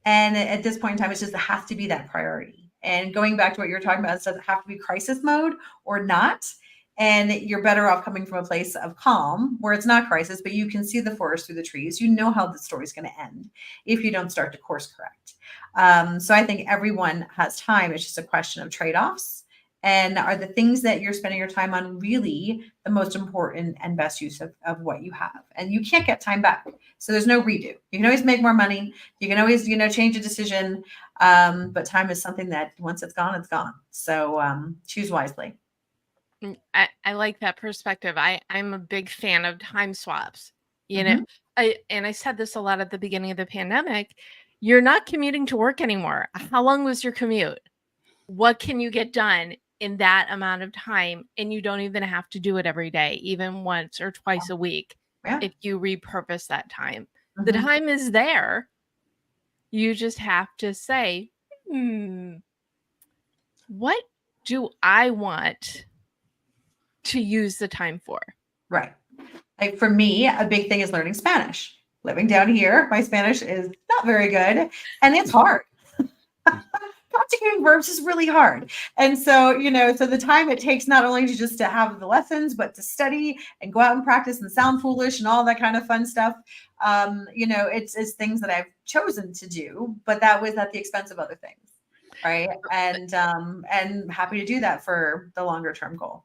And at this point in time, it has to be that priority. And going back to what you're talking about, does it have to be crisis mode or not? And you're better off coming from a place of calm where it's not crisis, but you can see the forest through the trees. You know how the story's going to end if you don't start to course correct. So I think everyone has time. It's just a question of trade-offs. And are the things that you're spending your time on really the most important and best use of what you have? And you can't get time back. So there's no redo. You can always make more money. You can always, change a decision. But time is something that once it's gone, it's gone. So choose wisely. I like that perspective. I'm a big fan of time swaps. I said this a lot at the beginning of the pandemic. You're not commuting to work anymore. How long was your commute? What can you get done in that amount of time? And you don't even have to do it every day, even once or twice a week. Yeah. If you repurpose that time. Mhm. The time is there. You just have to say, what do I want to use the time for? Right. Like for me, a big thing is learning Spanish. Living down here, my Spanish is not very good and it's hard. Conjugating verbs is really hard. And so, so the time it takes not only to have the lessons, but to study and go out and practice and sound foolish and all that kind of fun stuff. It's things that I've chosen to do, but that was at the expense of other things. Right. And happy to do that for the longer term goal.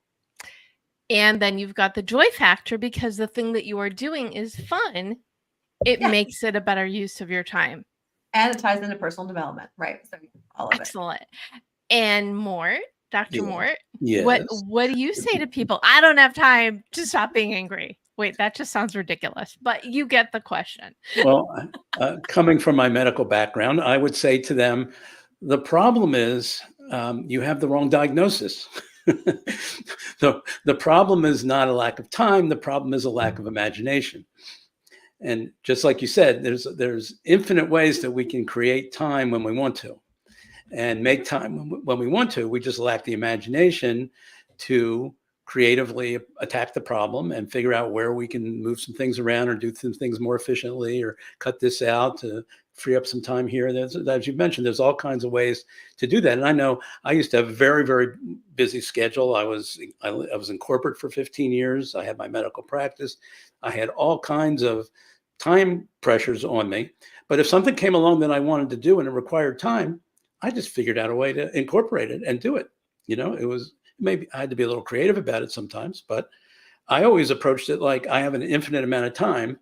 And then you've got the joy factor because the thing that you are doing is fun. It makes it a better use of your time. And it ties into personal development, right? So all of Excellent. And Mort, Dr. Mort, Yes. what do you say to people? I don't have time to stop being angry. Wait, that just sounds ridiculous, but you get the question. Well, coming from my medical background, I would say to them, the problem is you have the wrong diagnosis. The problem is not a lack of time. The problem is a lack of imagination. And just like you said, there's infinite ways that we can create time when we want to and make time when we want to. We just lack the imagination to creatively attack the problem and figure out where we can move some things around or do some things more efficiently or cut this out to free up some time here. As you mentioned, there's all kinds of ways to do that. And I know I used to have a very, very busy schedule. I was in corporate for 15 years. I had my medical practice. I had all kinds of time pressures on me. But if something came along that I wanted to do and it required time, I just figured out a way to incorporate it and do it. It was maybe I had to be a little creative about it sometimes, but I always approached it like I have an infinite amount of time.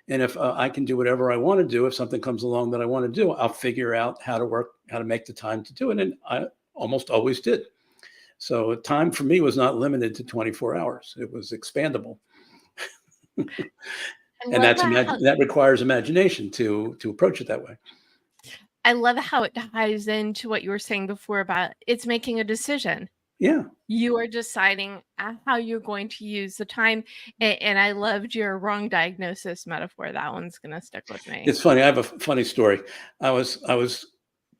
And if I can do whatever I want to do, if something comes along that I want to do, I'll figure out how to make the time to do it. And I almost always did. So time for me was not limited to 24 hours. It was expandable. And that requires imagination to approach it that way. I love how it ties into what you were saying before about it's making a decision. Yeah. You are deciding how you're going to use the time. And I loved your wrong diagnosis metaphor. That one's going to stick with me. It's funny. I have a funny story. I was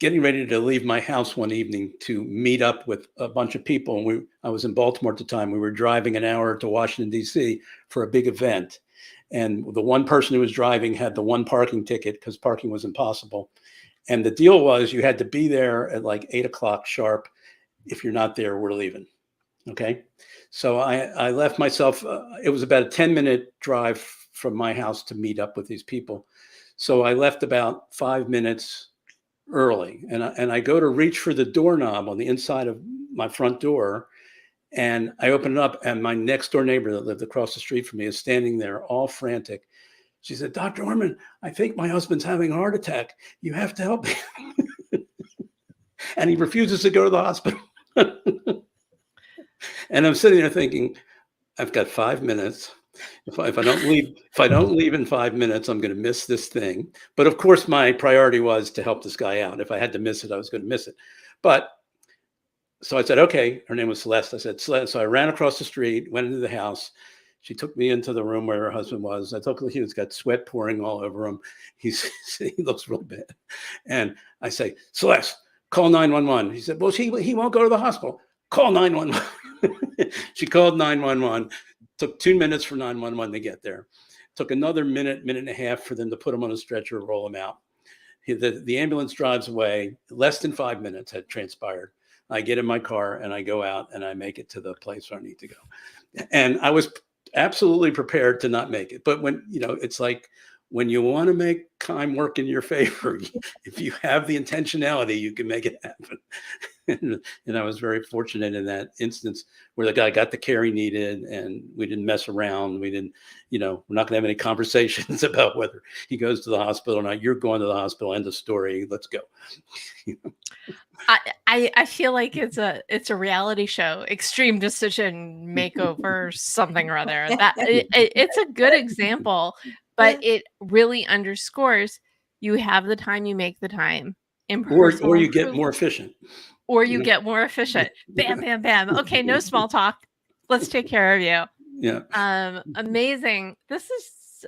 getting ready to leave my house one evening to meet up with a bunch of people. And I was in Baltimore at the time. We were driving an hour to Washington, D.C. for a big event. And the one person who was driving had the one parking ticket because parking was impossible. And the deal was you had to be there at like 8 o'clock sharp. If you're not there, we're leaving. Okay. So I left myself. It was about a 10-minute drive from my house to meet up with these people. So I left about 5 minutes early, and I go to reach for the doorknob on the inside of my front door, and I open it up, and my next door neighbor that lived across the street from me is standing there all frantic. She said, "Dr. Orman, I think my husband's having a heart attack. You have to help me." And he refuses to go to the hospital. And I'm sitting there thinking, I've got 5 minutes. If I don't leave in 5 minutes, I'm going to miss this thing. But of course, my priority was to help this guy out. If I had to miss it, I was going to miss it. But so I said, okay. Her name was Celeste. I said, Celeste. So I ran across the street, went into the house. She took me into the room where her husband was. I took a look. He's got sweat pouring all over him. He looks real bad. And I say, Celeste, call 911. He said, well, he won't go to the hospital. Call 911. She called 911. Took 2 minutes for 911 to get there. Took another minute and a half for them to put him on a stretcher, roll him out. The ambulance drives away. Less than 5 minutes had transpired. I get in my car and I go out and I make it to the place where I need to go. And I was absolutely prepared to not make it. But when, it's like when you want to make time work in your favor, if you have the intentionality, you can make it happen. And I was very fortunate in that instance where the guy got the care he needed and we didn't mess around. We didn't, we're not going to have any conversations about whether he goes to the hospital or not. You're going to the hospital, end of story. Let's go. I feel like it's a reality show, Extreme Decision Makeover, something or other. That it's a good example, but it really underscores you have the time, you make the time. Or you get more efficient. Or you get more efficient. Bam, bam, bam. Okay, no small talk. Let's take care of you. Yeah. Amazing. This is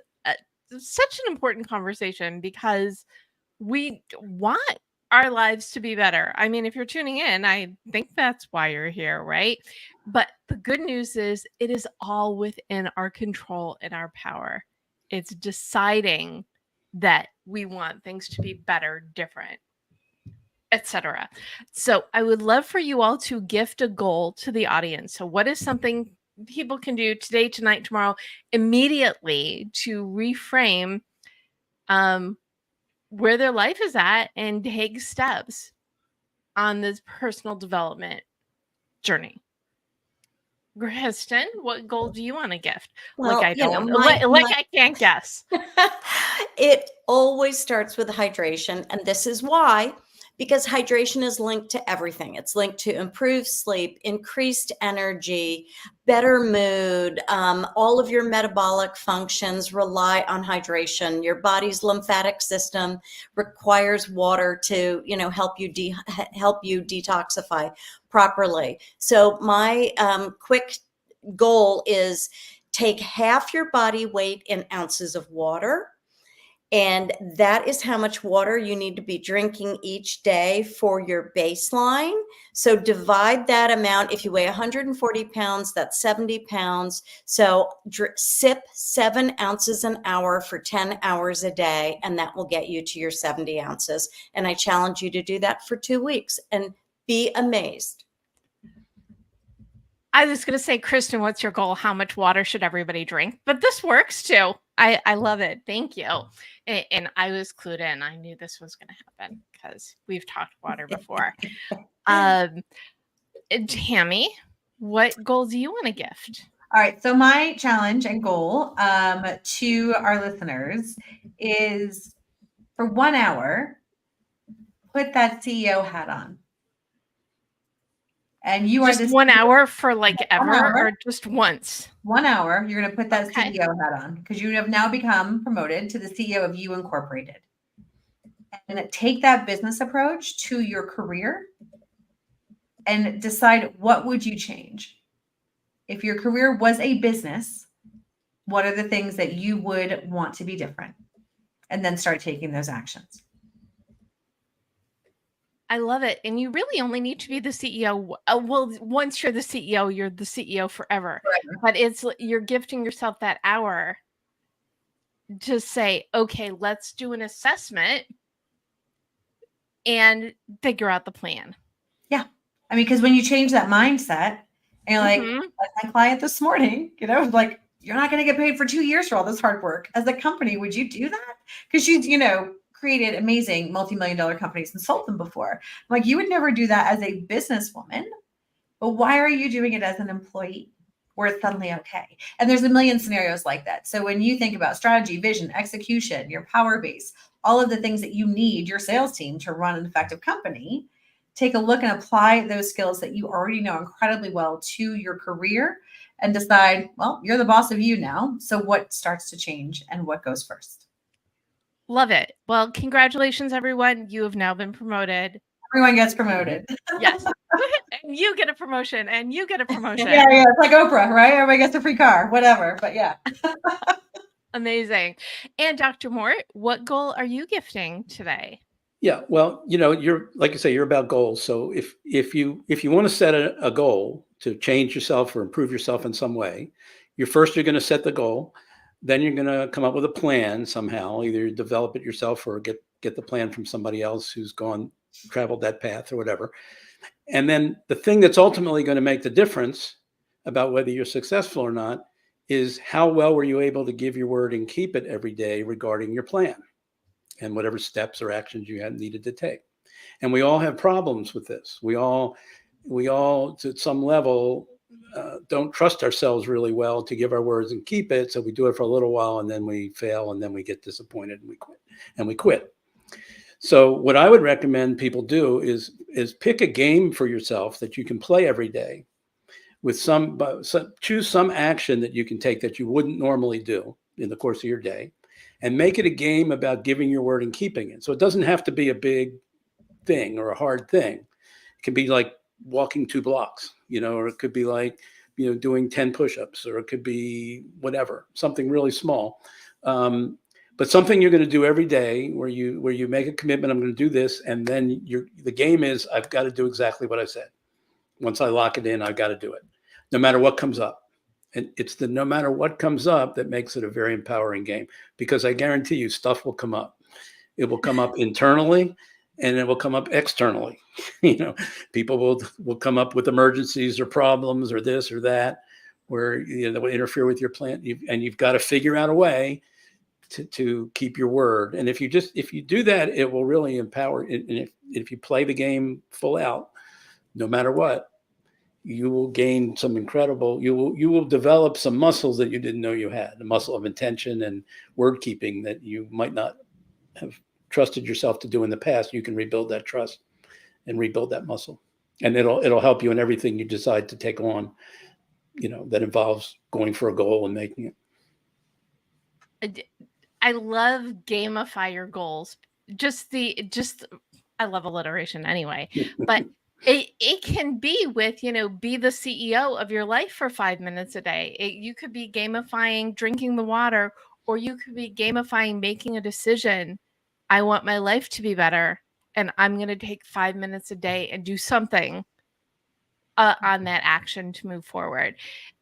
such an important conversation because we want our lives to be better. I mean, if you're tuning in, I think that's why you're here, right? But the good news is it is all within our control and our power. It's deciding that we want things to be better, different, etc. So I would love for you all to gift a goal to the audience. So what is something people can do today, tonight, tomorrow, immediately to reframe where their life is at and take steps on this personal development journey? Kristen, what goal do you want to gift? Well, I can't guess. It always starts with hydration. And this is why, because hydration is linked to everything. It's linked to improved sleep, increased energy, better mood. All of your metabolic functions rely on hydration. Your body's lymphatic system requires water to, help you detoxify properly. So my quick goal is take half your body weight in ounces of water. And that is how much water you need to be drinking each day for your baseline. So divide that amount. If you weigh 140 pounds, that's 70 pounds. So sip 7 ounces an hour for 10 hours a day, and that will get you to your 70 ounces. And I challenge you to do that for 2 weeks and be amazed. I was going to say, Kristen, what's your goal? How much water should everybody drink? But this works too. I love it. Thank you. And I was clued in. I knew this was going to happen because we've talked water before. Tammy, what goal do you want to gift? All right. So my challenge and goal to our listeners is for 1 hour, put that CEO hat on. And you Just are the 1 CEO. hour for like 1 ever hour. or just once? 1 hour, you're going to put that Okay. CEO hat on because you have now become promoted to the CEO of You Incorporated. And take that business approach to your career and decide what would you change. If your career was a business, what are the things that you would want to be different? And then start taking those actions. I love it. And you really only need to be the CEO. Well, once you're the CEO forever. Forever. But you're gifting yourself that hour to say, okay, let's do an assessment and figure out the plan. Yeah. I mean, because when you change that mindset and you're like, like my client this morning, like, you're not going to get paid for 2 years for all this hard work. As a company, would you do that? Because she's, created amazing multi-million-dollar companies and sold them before. I'm like, you would never do that as a businesswoman, but why are you doing it as an employee where it's suddenly okay? And there's a million scenarios like that. So when you think about strategy, vision, execution, your power base, all of the things that you need your sales team to run an effective company, take a look and apply those skills that you already know incredibly well to your career and decide, well, you're the boss of you now. So what starts to change and what goes first? Love it. Well, congratulations, everyone. You have now been promoted. Everyone gets promoted. Yes. And you get a promotion and you get a promotion. Yeah. It's like Oprah, right? Everybody gets a free car, whatever. But yeah. Amazing. And Dr. Mort, what goal are you gifting today? Yeah, well, you're, like you say, you're about goals. So if you want to set a goal to change yourself or improve yourself in some way, you're going to set the goal. Then you're going to come up with a plan somehow, either develop it yourself or get the plan from somebody else who's traveled that path or whatever. And then the thing that's ultimately going to make the difference about whether you're successful or not is how well were you able to give your word and keep it every day regarding your plan and whatever steps or actions you had needed to take. And we all have problems with this. We all to some level don't trust ourselves really well to give our words and keep it. So we do it for a little while and then we fail and then we get disappointed and we quit. So what I would recommend people do is pick a game for yourself that you can play every day with choose some action that you can take that you wouldn't normally do in the course of your day and make it a game about giving your word and keeping it. So it doesn't have to be a big thing or a hard thing. It can be like walking 2 blocks, or it could be like, doing 10 push-ups, or it could be whatever, something really small. But something you're going to do every day where you make a commitment, I'm going to do this. And then the game is, I've got to do exactly what I said. Once I lock it in, I've got to do it no matter what comes up. And it's the no matter what comes up that makes it a very empowering game, because I guarantee you stuff will come up. It will come up internally and it will come up externally. People will come up with emergencies or problems or this or that, where that will interfere with your plan. And you've got to figure out a way to keep your word. And if you do that, it will really empower. And if you play the game full out, no matter what, you will gain some incredible, you will develop some muscles that you didn't know you had, the muscle of intention and word keeping that you might not have trusted yourself to do in the past. You can rebuild that trust and rebuild that muscle. And it'll help you in everything you decide to take on, that involves going for a goal and making it. I love gamify your goals. I love alliteration anyway, but it can be with, be the CEO of your life for 5 minutes a day. You could be gamifying drinking the water, or you could be gamifying making a decision. I want my life to be better, and I'm going to take 5 minutes a day and do something on that action to move forward.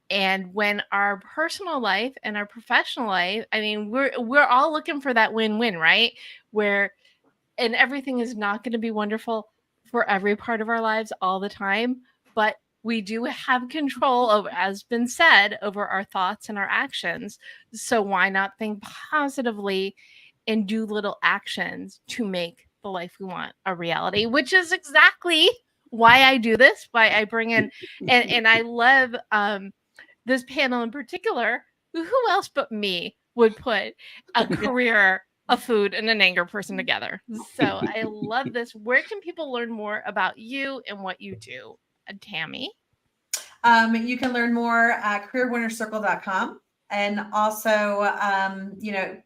And when our personal life and our professional life, I mean, we're all looking for that win-win, right? And everything is not going to be wonderful for every part of our lives all the time, but we do have control over, as been said, over our thoughts and our actions. So why not think positively and do little actions to make the life we want a reality, which is exactly why I do this, why I bring in, and I love this panel in particular, who else but me would put a career, a food, and an anger person together? So I love this. Where can people learn more about you and what you do, Tammy? You can learn more at careerwinnercircle.com. And also,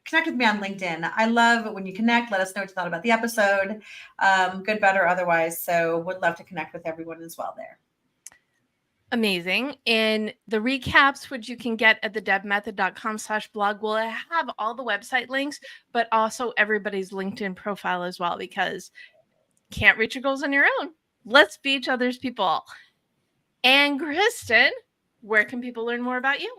connect with me on LinkedIn. I love when you connect. Let us know what you thought about the episode, good, bad, or otherwise. So would love to connect with everyone as well there. Amazing. And the recaps, which you can get at thedebmethod.com/blog, will have all the website links, but also everybody's LinkedIn profile as well, because can't reach your goals on your own. Let's be each other's people. And Kristen, where can people learn more about you?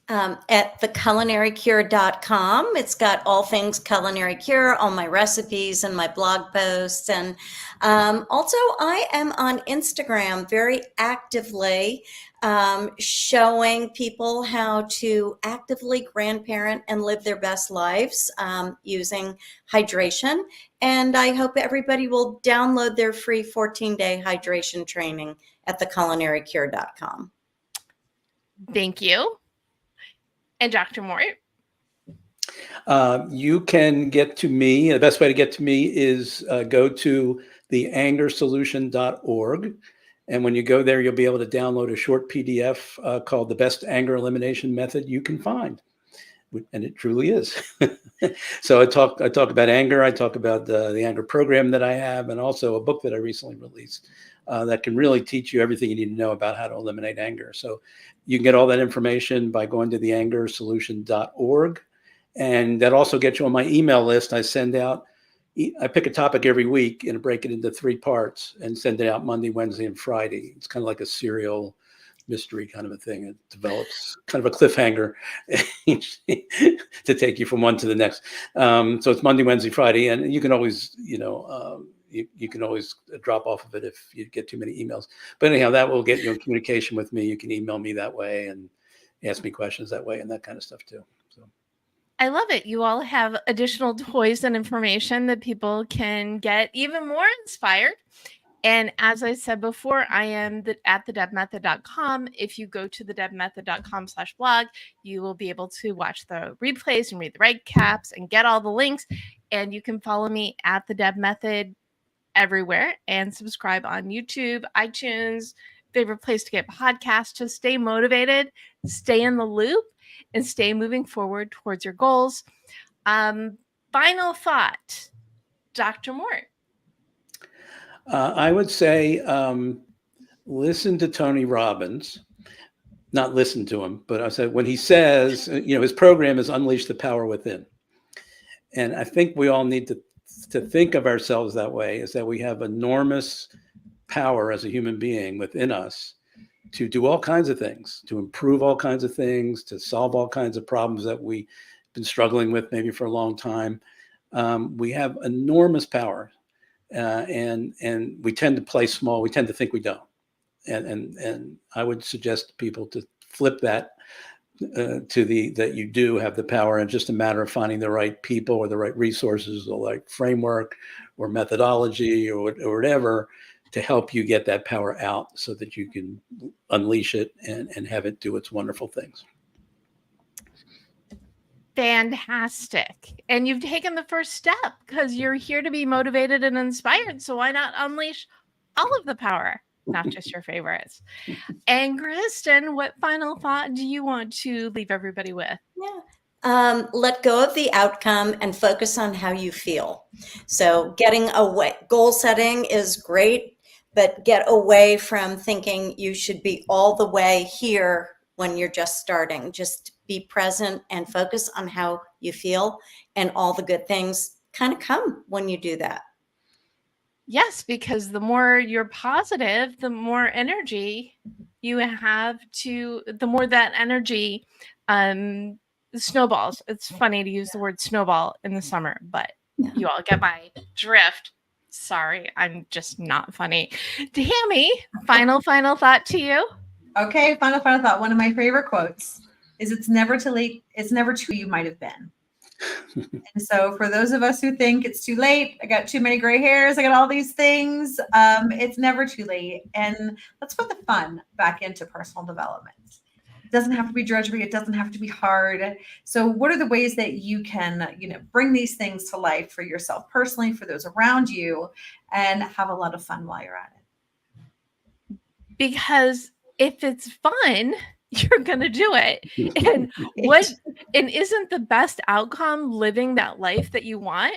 At theculinarycure.com. It's got all things Culinary Cure, all my recipes and my blog posts. And also, I am on Instagram very actively, showing people how to actively grandparent and live their best lives using hydration. And I hope everybody will download their free 14-day hydration training at theculinarycure.com. Thank you. And Dr. Mort? You can get to me. The best way to get to me is go to theangersolution.org. And when you go there, you'll be able to download a short PDF called The Best Anger Elimination Method You Can Find. And it truly is. So I talk about anger. I talk about the anger program that I have, and also a book that I recently released that can really teach you everything you need to know about how to eliminate anger. So you can get all that information by going to theangersolution.org. And that also gets you on my email list. I pick a topic every week and break it into 3 parts and send it out Monday, Wednesday, and Friday. It's kind of like a serial mystery kind of a thing. It develops kind of a cliffhanger to take you from one to the next. So it's Monday, Wednesday, Friday, and you can always, you can always drop off of it if you get too many emails. But anyhow, that will get you in communication with me. You can email me that way and ask me questions that way and that kind of stuff too. So I love it. You all have additional toys and information that people can get even more inspired. And as I said before, I am at thedebmethod.com. If you go to thedebmethod.com/blog, you will be able to watch the replays and read the recaps and get all the links. And you can follow me at the Deb Method everywhere and subscribe on YouTube, iTunes, favorite place to get podcasts to stay motivated, stay in the loop, and stay moving forward towards your goals. Final thought, Dr. Mort. I would say listen to Tony Robbins. Not listen to him, but I said when he says, his program is Unleash the Power Within. And I think we all need to think of ourselves that way, is that we have enormous power as a human being within us to do all kinds of things, to improve all kinds of things, to solve all kinds of problems that we've been struggling with maybe for a long time. We have enormous power. And we tend to play small. We tend to think we don't. And I would suggest people to flip that that you do have the power, and just a matter of finding the right people or the right resources or like framework or methodology or whatever to help you get that power out so that you can unleash it and have it do its wonderful things. Fantastic. And you've taken the first step because you're here to be motivated and inspired. So why not unleash all of the power, not just your favorites? And Kristen, what final thought do you want to leave everybody with? Yeah. Let go of the outcome and focus on how you feel. So getting away, goal setting is great, but get away from thinking you should be all the way here when you're just starting. Just be present and focus on how you feel, and all the good things kind of come when you do that. Yes, because the more you're positive, the more energy you have the more that energy snowballs. It's funny to use the word snowball in the summer, but you all get my drift. Sorry, I'm just not funny. Tammy, final thought to you. Okay, final thought. One of my favorite quotes is, "It's never too late. It's never too you might have been." And so for those of us who think it's too late, I got too many gray hairs, I got all these things, it's never too late. And let's put the fun back into personal development. doesn't have to be drudgery. It doesn't have to be hard. So what are the ways that you can, bring these things to life for yourself personally, for those around you, and have a lot of fun while you're at it? Because if it's fun, you're going to do it. And isn't the best outcome living that life that you want?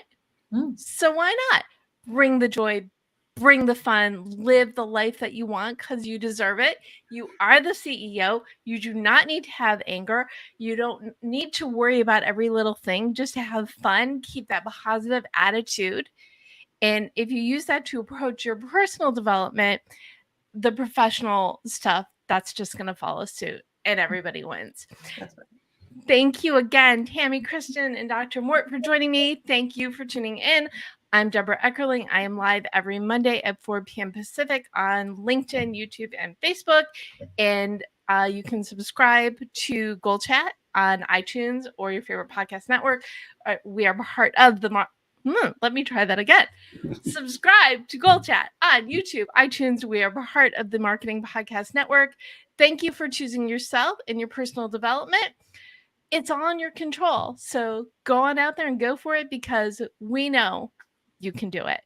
So why not bring the joy, bring the fun, live the life that you want, because you deserve it. You are the CEO. You do not need to have anger. You don't need to worry about every little thing. Just to have fun, keep that positive attitude. And if you use that to approach your personal development, the professional stuff, that's just going to follow suit, and everybody wins. That's right. Thank you again, Tammy, Kristen, and Dr. Mort for joining me. Thank you for tuning in. I'm Debra Eckerling. I am live every Monday at 4 p.m. Pacific on LinkedIn, YouTube, and Facebook. And you can subscribe to GoalChat on iTunes or your favorite podcast network. We are part of the... let me try that again. Subscribe to GoalChat on YouTube, iTunes. We are part of the Marketing Podcast Network. Thank you for choosing yourself and your personal development. It's all in your control. So go on out there and go for it, because we know you can do it.